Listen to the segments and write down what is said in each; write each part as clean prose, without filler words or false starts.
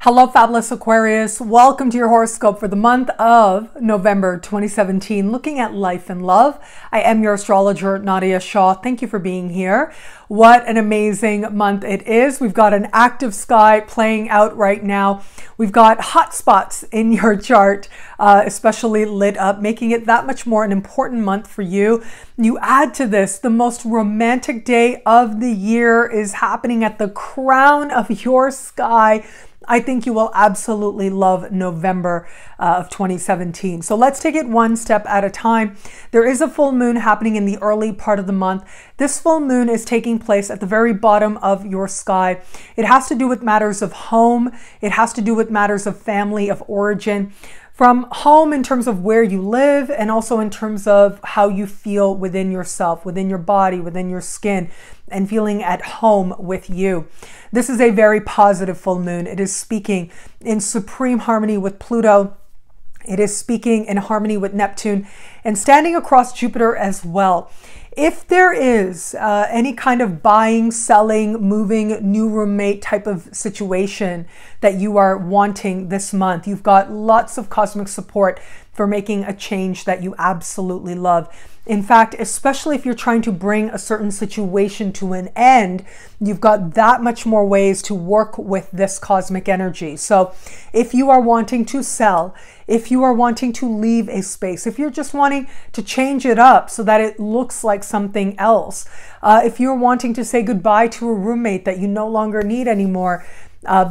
Hello, fabulous Aquarius. Welcome to your horoscope for the month of November 2017, looking at life and love. I am your astrologer, Nadiya Shah. Thank you for being here. What an amazing month it is. We've got an active sky playing out right now. We've got hot spots in your chart, especially lit up, making it that much more an important month for you. You add to this, the most romantic day of the year is happening at the crown of your sky. I think you will absolutely love November of 2017. So let's take it one step at a time. There is a full moon happening in the early part of the month. This full moon is taking place at the very bottom of your sky. It has to do with matters of home. It has to do with matters of family, of origin. From home in terms of where you live, and also in terms of how you feel within yourself, within your body, within your skin, and feeling at home with you. This is a very positive full moon. It is speaking in supreme harmony with Pluto. It is speaking in harmony with Neptune and standing across Jupiter as well. If there is any kind of buying, selling, moving, new roommate type of situation that you are wanting this month, you've got lots of cosmic support for making a change that you absolutely love. In fact, especially if you're trying to bring a certain situation to an end, you've got that much more ways to work with this cosmic energy. So if you are wanting to sell, if you are wanting to leave a space, if you're just wanting to change it up so that it looks like something else, if you're wanting to say goodbye to a roommate that you no longer need anymore,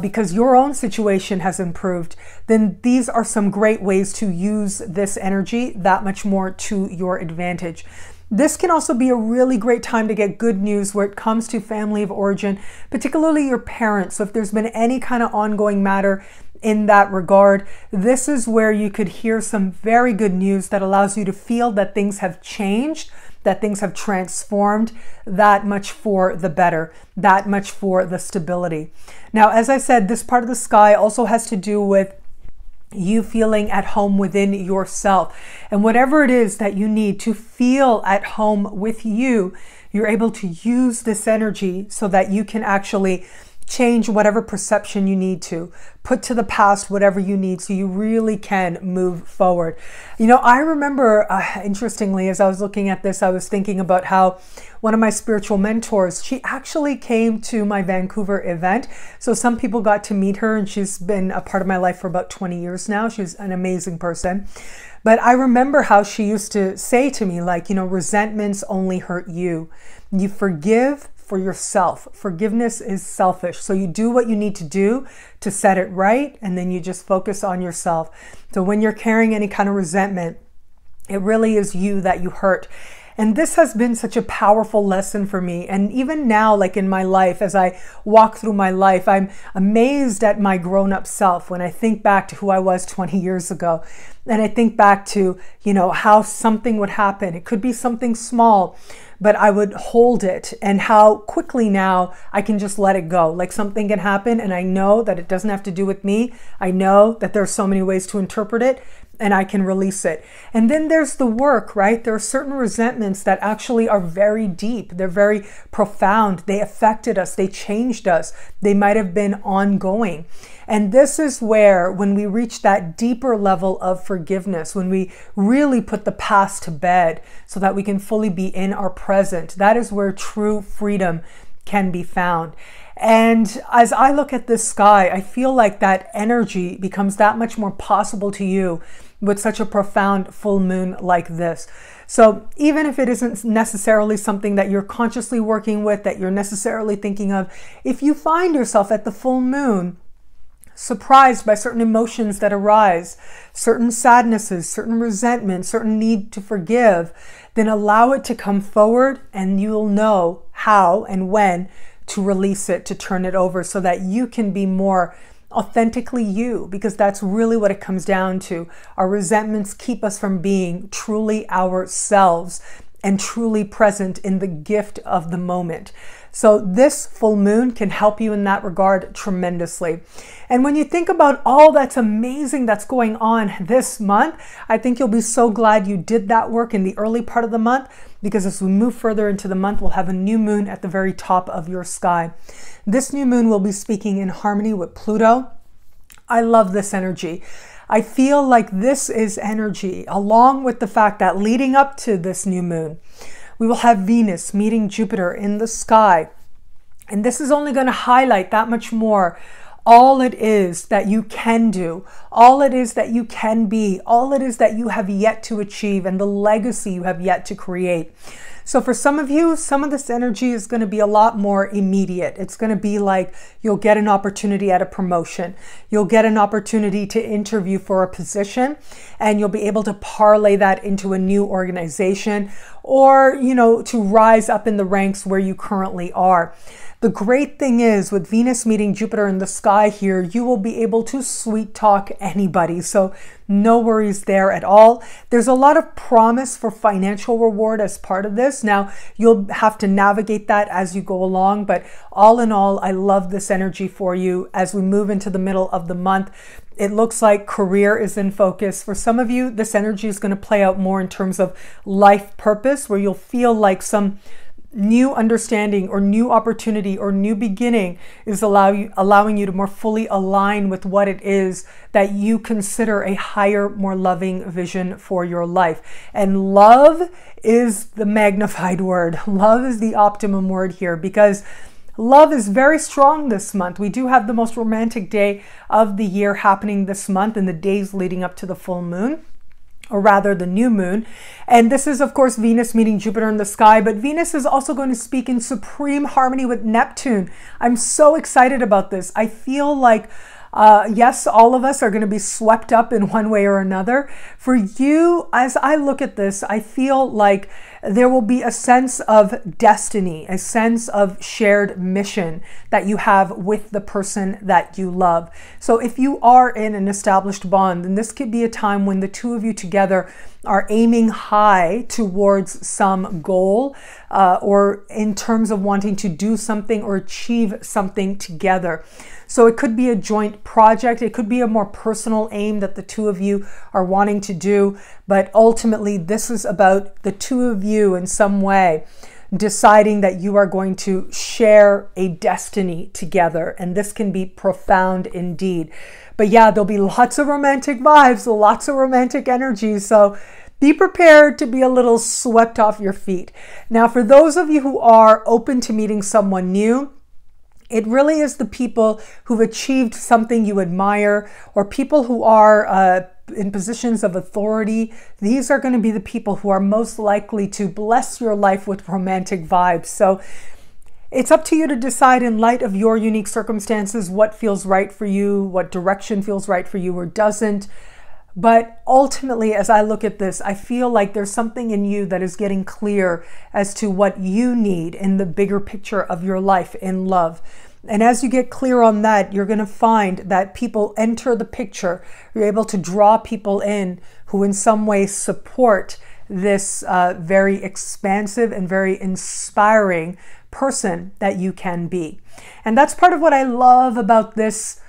because your own situation has improved, then these are some great ways to use this energy that much more to your advantage. This can also be a really great time to get good news where it comes to family of origin, particularly your parents. So if there's been any kind of ongoing matter in that regard, this is where you could hear some very good news that allows you to feel that things have changed, that things have transformed, that much for the better, that much for the stability. Now, as I said, this part of the sky also has to do with you feeling at home within yourself. And whatever it is that you need to feel at home with you, you're able to use this energy so that you can actually change whatever perception you need to, put to the past whatever you need so you really can move forward. You know, I remember, interestingly, as I was looking at this, I was thinking about how one of my spiritual mentors, she actually came to my Vancouver event. So some people got to meet her, and she's been a part of my life for about 20 years now. She's an amazing person. But I remember how she used to say to me, like, you know, resentments only hurt you. You forgive for yourself. Forgiveness is selfish. So you do what you need to do to set it right, and then you just focus on yourself. So when you're carrying any kind of resentment, it really is you that you hurt. And this has been such a powerful lesson for me. And even now, like in my life, as I walk through my life, I'm amazed at my grown-up self when I think back to who I was 20 years ago. And I think back to, you know, how something would happen. It could be something small, but I would hold it, and how quickly now I can just let it go. Like something can happen and I know that it doesn't have to do with me. I know that there's so many ways to interpret it, and I can release it. And then there's the work, right? There are certain resentments that actually are very deep. They're very profound. They affected us. They changed us. They might have been ongoing. And this is where, when we reach that deeper level of forgiveness, when we really put the past to bed so that we can fully be in our present, that is where true freedom can be found. And as I look at this sky, I feel like that energy becomes that much more possible to you with such a profound full moon like this. So even if it isn't necessarily something that you're consciously working with, that you're necessarily thinking of, if you find yourself at the full moon surprised by certain emotions that arise, certain sadnesses, certain resentment, certain need to forgive, then allow it to come forward, and you'll know how and when to release it, to turn it over, so that you can be more authentically you, because that's really what it comes down to. Our resentments keep us from being truly ourselves and truly present in the gift of the moment. So this full moon can help you in that regard tremendously. And when you think about all that's amazing that's going on this month, I think you'll be so glad you did that work in the early part of the month, because as we move further into the month, we'll have a new moon at the very top of your sky. This new moon will be speaking in harmony with Pluto. I love this energy. I feel like this is energy, along with the fact that leading up to this new moon, we will have Venus meeting Jupiter in the sky. And this is only going to highlight that much more all it is that you can do, all it is that you can be, all it is that you have yet to achieve, and the legacy you have yet to create. So for some of you, some of this energy is going to be a lot more immediate. It's going to be like you'll get an opportunity at a promotion. You'll get an opportunity to interview for a position, and you'll be able to parlay that into a new organization, or, you know, to rise up in the ranks where you currently are. The great thing is, with Venus meeting Jupiter in the sky here, you will be able to sweet talk anybody. So no worries there at all. There's a lot of promise for financial reward as part of this. Now, you'll have to navigate that as you go along. But all in all, I love this energy for you as we move into the middle of the month. It looks like career is in focus. For some of you, this energy is going to play out more in terms of life purpose, where you'll feel like some new understanding or new opportunity or new beginning is allowing you to more fully align with what it is that you consider a higher, more loving vision for your life. And love is the magnified word. Love is the optimum word here, because love is very strong this month. We do have the most romantic day of the year happening this month in the days leading up to the full moon, or rather the new moon. And this is, of course, Venus meeting Jupiter in the sky, but Venus is also going to speak in supreme harmony with Neptune. I'm so excited about this. I feel like, yes, all of us are going to be swept up in one way or another. For you, as I look at this, I feel like there will be a sense of destiny, a sense of shared mission that you have with the person that you love. So if you are in an established bond, then this could be a time when the two of you together are aiming high towards some goal, or in terms of wanting to do something or achieve something together. So it could be a joint project. It could be a more personal aim that the two of you are wanting to do. But ultimately, this is about the two of you in some way deciding that you are going to share a destiny together. And this can be profound indeed. But yeah, there'll be lots of romantic vibes, lots of romantic energy. So be prepared to be a little swept off your feet. Now, for those of you who are open to meeting someone new, it really is the people who've achieved something you admire, or people who are in positions of authority. These are going to be the people who are most likely to bless your life with romantic vibes. So it's up to you to decide, in light of your unique circumstances, what feels right for you, what direction feels right for you or doesn't. But ultimately, as I look at this, I feel like there's something in you that is getting clear as to what you need in the bigger picture of your life in love. And as you get clear on that, you're going to find that people enter the picture. You're able to draw people in who in some way support this very expansive and very inspiring person that you can be. And that's part of what I love about this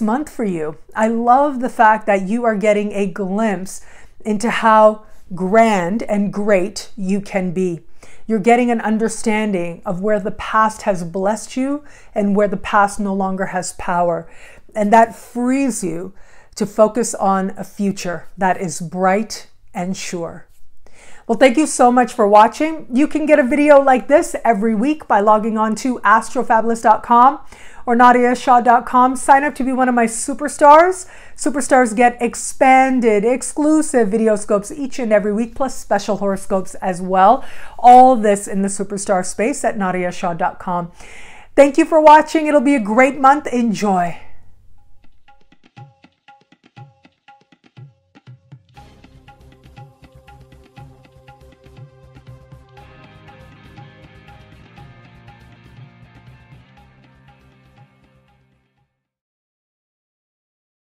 month for you. I love the fact that you are getting a glimpse into how grand and great you can be. You're getting an understanding of where the past has blessed you and where the past no longer has power. And that frees you to focus on a future that is bright and sure. Well, thank you so much for watching. You can get a video like this every week by logging on to astrofabulous.com or nadiyashah.com. Sign up to be one of my superstars. Superstars get expanded, exclusive video scopes each and every week, plus special horoscopes as well. All this in the superstar space at nadiyashah.com. Thank you for watching. It'll be a great month. Enjoy.